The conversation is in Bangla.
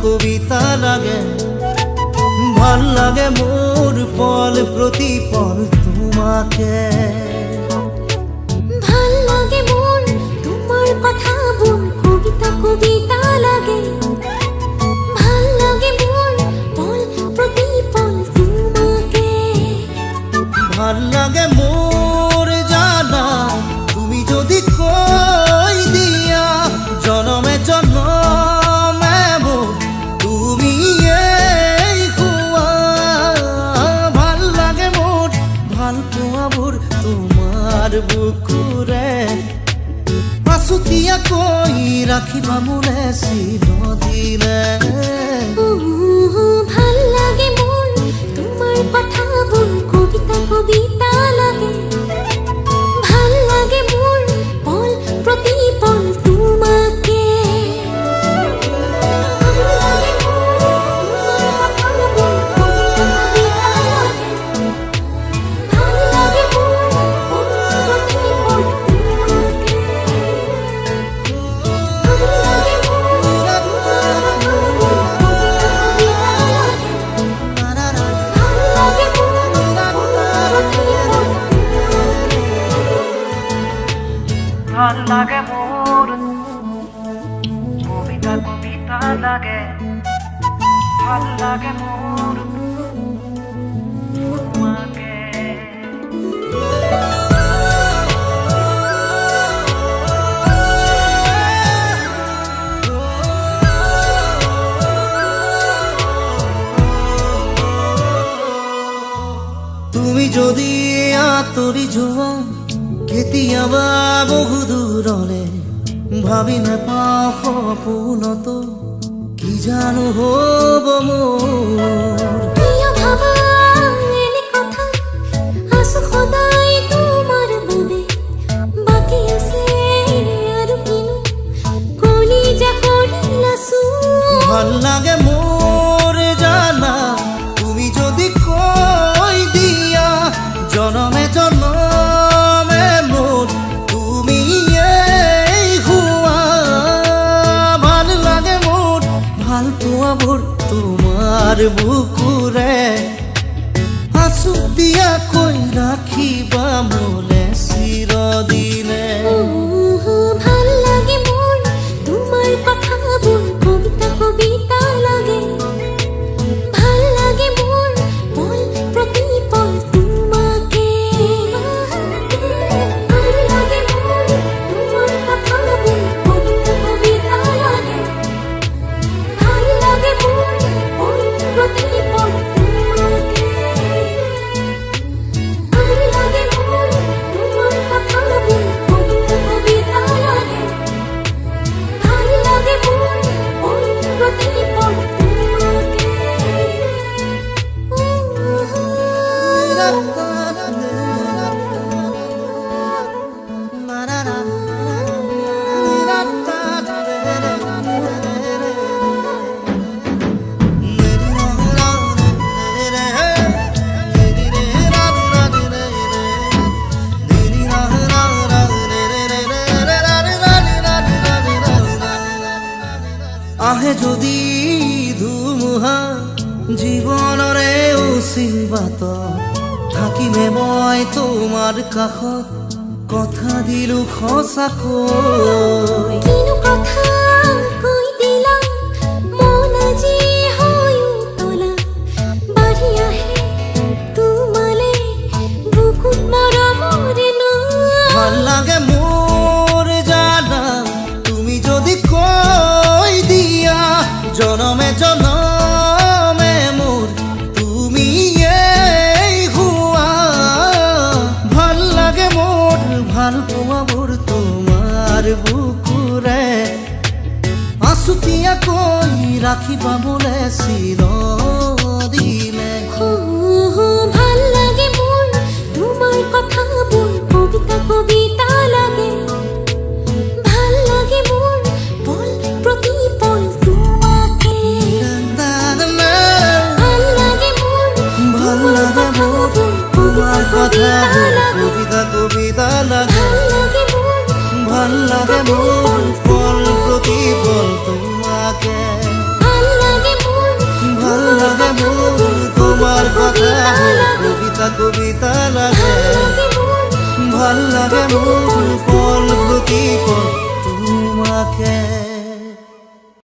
কবিতা লাগে। ভাল লাগে মোর পল প্রতিপল তোমাকে। ভাল লাগে মোর তোমার কথা বল কবিতা কবিতা লাগে। ভাল লাগে মোর পল প্রতিপল তোমাকে। ভাল লাগে মোর জানা তুমি যদি কই দিয়া জনমে জন্মে মোর তুমি এই হুয়া। ভাল লাগে মোর ভাল পোয়া মোর তোমার বুকুরে। আছুতিয়া কই রাখিবা মোরে চিরদিনে। ভাল লাগে মোর তোমার কথা বল কবিতা কবিতা লাগে। ভাল লাগে মোর পল প্রতিপল তোমাকে। ভাল লাগে মোর কবিতা কবিতা লাগে। ভাল লাগে মোর তোমাকে। তুমি যদি আতৰি যোৱা কেতিয়াবা বহু দূৰলে ভাবি নাপাওঁ সপোনতো কি জানো হ'ব মোৰ। কিয় ভাবা এনে কথা আছো সদায় তোমাৰ বাবে। বাকী আছে আৰু কিনো কলিজা কৰিলাছো। ভাল লাগে মোৰ জানা তুমি যদি কৈ দিয়া জনমে জনমে মোৰ তুমি এই হুৱা। ভাল লাগে মোৰ ভাল পোৱা মোৰ তোমাৰ বুকুৰে। আছু দিয়া কৈ ৰাখিবা মোলে চিৰদিনে। ভাল লাগে মোর তোমার কথা বল কবিতা কবিতা লাগে। ভাল লাগে মোর পল প্রতিপল তোমাকে। ভাল লাগে মোর তোমার কথা বল কবিতা কবিতা লাগে। ভাল লাগে মোর পল প্রতিপল তোমাকে। ভাল লাগে মোর তোমার কথা বল কবিতা কবিতা লাগে। ভাল লাগে মোর পল প্রতিপল তোমাকে। আহে যদি ধুমুহা জীৱনৰে অচিন থাকিমে মই তোমাৰ কাষত কথা দিলো সঁচাকৈ। কিনো কথা কৈ দিলা মন আজি হৈ উতলা। বাঢ়ি আহে তোমালে বুকুত মৰমৰে নৈ। ভাল লাগে মোৰ জানা তুমি যদি কৈ দিয়া জনমে জনমে মোৰ তুমি এই হুৱা। ভাল লাগে মোৰ ভাল পোৱা মোৰ তোমাৰ বুকুৰে। আছুতিয়া কৈ ৰাখিবা মোলে চিৰদিনে। ভাল লাগে মোর তোমার কথা বল কবিতা কবিতা লাগে। ভাল লাগে মোর পল প্রতিপল তোমাকে। ভাল লাগে মোর ভাল লাগে মোৰ তোমাৰ কথা কবিতা কবিতা লাগে। ভাল লাগে মোর ভাল লাগে মোৰ পল প্ৰতিপল তোমাকে। ভাল লাগে কবিতা লাগে লাগে মন ভাল লাগে মোর পল প্রতি পল তোমাকে